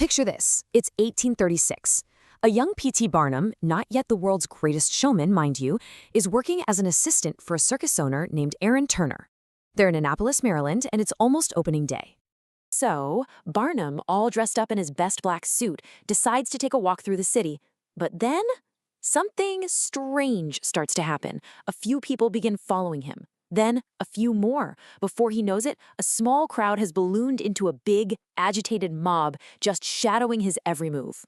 Picture this. It's 1836. A young P.T. Barnum, not yet the world's greatest showman, mind you, is working as an assistant for a circus owner named Aaron Turner. They're in Annapolis, Maryland, and it's almost opening day. So, Barnum, all dressed up in his best black suit, decides to take a walk through the city. But then, something strange starts to happen. A few people begin following him. Then, a few more. Before he knows it, a small crowd has ballooned into a big, agitated mob, just shadowing his every move.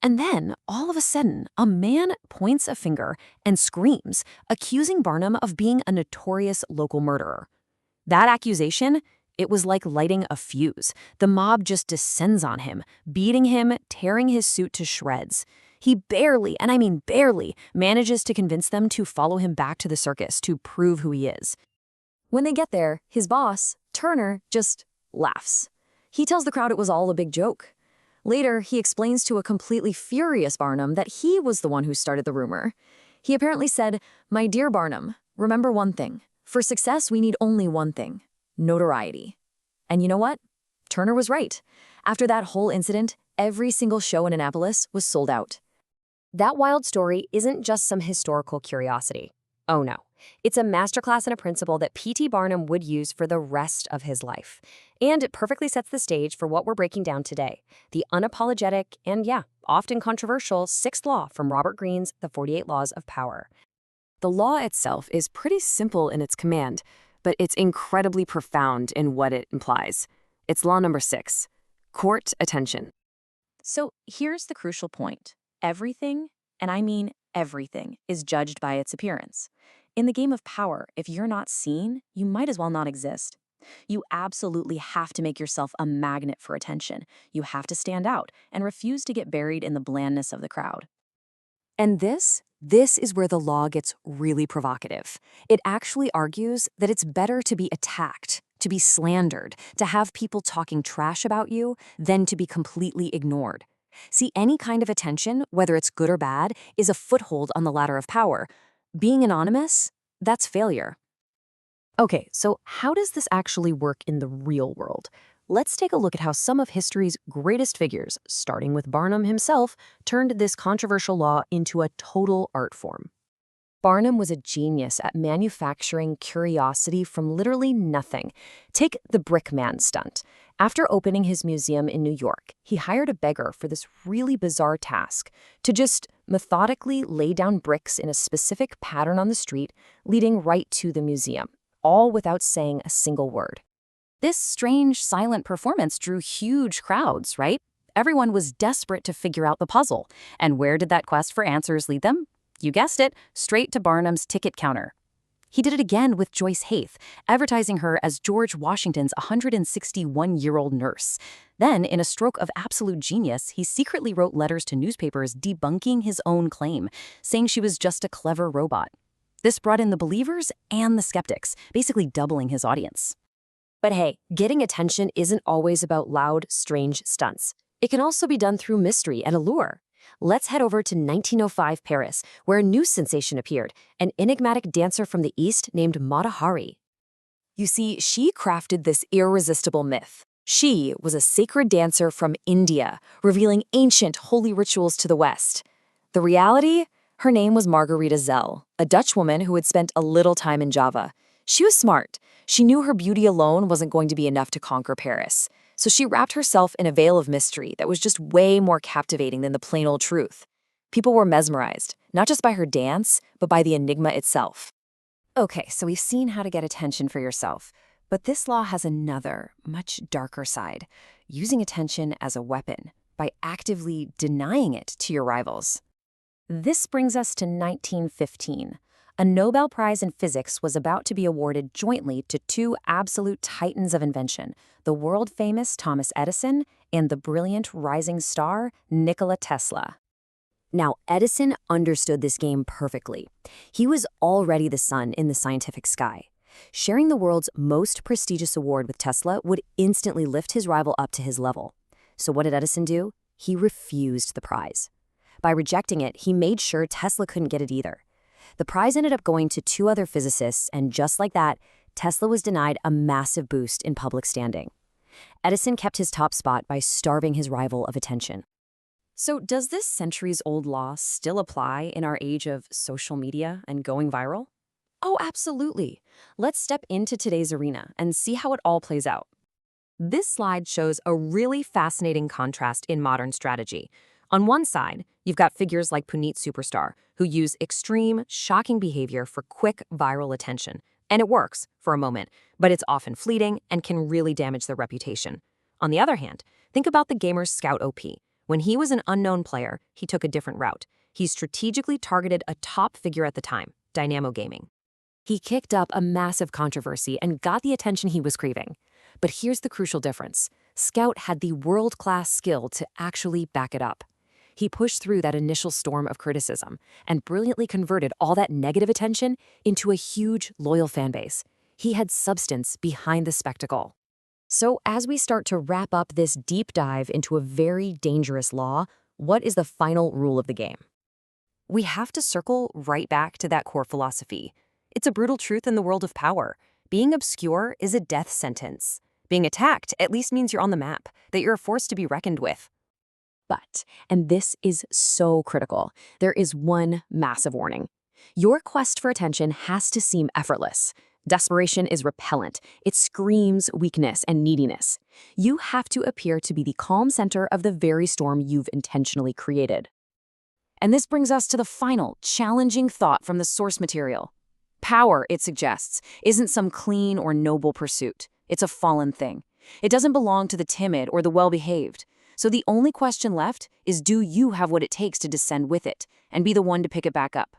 And then, all of a sudden, a man points a finger and screams, accusing Barnum of being a notorious local murderer. That accusation, it was like lighting a fuse. The mob just descends on him, beating him, tearing his suit to shreds. He barely, and I mean barely, manages to convince them to follow him back to the circus to prove who he is. When they get there, his boss, Turner, just laughs. He tells the crowd it was all a big joke. Later, he explains to a completely furious Barnum that he was the one who started the rumor. He apparently said, "My dear Barnum, remember one thing. For success, we need only one thing: notoriety." And you know what? Turner was right. After that whole incident, every single show in Annapolis was sold out. That wild story isn't just some historical curiosity. Oh no, it's a masterclass in a principle that P.T. Barnum would use for the rest of his life. And it perfectly sets the stage for what we're breaking down today, the unapologetic and, often controversial sixth law from Robert Greene's The 48 Laws of Power. The law itself is pretty simple in its command, but it's incredibly profound in what it implies. It's law number 6, court attention. So here's the crucial point. Everything, and I mean everything, is judged by its appearance. In the game of power, if you're not seen, you might as well not exist. You absolutely have to make yourself a magnet for attention. You have to stand out and refuse to get buried in the blandness of the crowd. And this is where the law gets really provocative. It actually argues that it's better to be attacked, to be slandered, to have people talking trash about you, than to be completely ignored. See, any kind of attention, whether it's good or bad, is a foothold on the ladder of power. Being anonymous, that's failure. Okay, so how does this actually work in the real world? Let's take a look at how some of history's greatest figures, starting with Barnum himself, turned this controversial law into a total art form. Barnum was a genius at manufacturing curiosity from literally nothing. Take the Brick Man stunt. After opening his museum in New York, he hired a beggar for this really bizarre task, to just methodically lay down bricks in a specific pattern on the street, leading right to the museum, all without saying a single word. This strange, silent performance drew huge crowds, right? Everyone was desperate to figure out the puzzle. And where did that quest for answers lead them? You guessed it, straight to Barnum's ticket counter. He did it again with Joyce Haith, advertising her as George Washington's 161-year-old nurse. Then, in a stroke of absolute genius, he secretly wrote letters to newspapers debunking his own claim, saying she was just a clever robot. This brought in the believers and the skeptics, basically doubling his audience. But hey, getting attention isn't always about loud, strange stunts. It can also be done through mystery and allure. Let's head over to 1905 Paris, where a new sensation appeared, an enigmatic dancer from the East named Mata Hari. You see, she crafted this irresistible myth. She was a sacred dancer from India, revealing ancient holy rituals to the West. The reality? Her name was Margarita Zell, a Dutch woman who had spent a little time in Java. She was smart. She knew her beauty alone wasn't going to be enough to conquer Paris. So she wrapped herself in a veil of mystery that was just way more captivating than the plain old truth. People were mesmerized, not just by her dance, but by the enigma itself. Okay, so we've seen how to get attention for yourself, but this law has another, much darker side, using attention as a weapon by actively denying it to your rivals. This brings us to 1915. A Nobel Prize in Physics was about to be awarded jointly to two absolute titans of invention, the world-famous Thomas Edison and the brilliant rising star Nikola Tesla. Now, Edison understood this game perfectly. He was already the sun in the scientific sky. Sharing the world's most prestigious award with Tesla would instantly lift his rival up to his level. So what did Edison do? He refused the prize. By rejecting it, he made sure Tesla couldn't get it either. The prize ended up going to two other physicists, and just like that, Tesla was denied a massive boost in public standing. Edison kept his top spot by starving his rival of attention. So does this centuries-old law still apply in our age of social media and going viral? Oh, absolutely. Let's step into today's arena and see how it all plays out. This slide shows a really fascinating contrast in modern strategy. On one side, you've got figures like Puneet Superstar, who use extreme, shocking behavior for quick viral attention. And it works for a moment, but it's often fleeting and can really damage their reputation. On the other hand, think about the gamer's Scout OP. When he was an unknown player, he took a different route. He strategically targeted a top figure at the time, Dynamo Gaming. He kicked up a massive controversy and got the attention he was craving. But here's the crucial difference. Scout had the world-class skill to actually back it up. He pushed through that initial storm of criticism and brilliantly converted all that negative attention into a huge, loyal fanbase. He had substance behind the spectacle. So as we start to wrap up this deep dive into a very dangerous law, what is the final rule of the game? We have to circle right back to that core philosophy. It's a brutal truth in the world of power. Being obscure is a death sentence. Being attacked at least means you're on the map, that you're a force to be reckoned with. But, and this is so critical, there is one massive warning. Your quest for attention has to seem effortless. Desperation is repellent. It screams weakness and neediness. You have to appear to be the calm center of the very storm you've intentionally created. And this brings us to the final, challenging thought from the source material. Power, it suggests, isn't some clean or noble pursuit. It's a fallen thing. It doesn't belong to the timid or the well-behaved. So the only question left is, do you have what it takes to descend with it and be the one to pick it back up?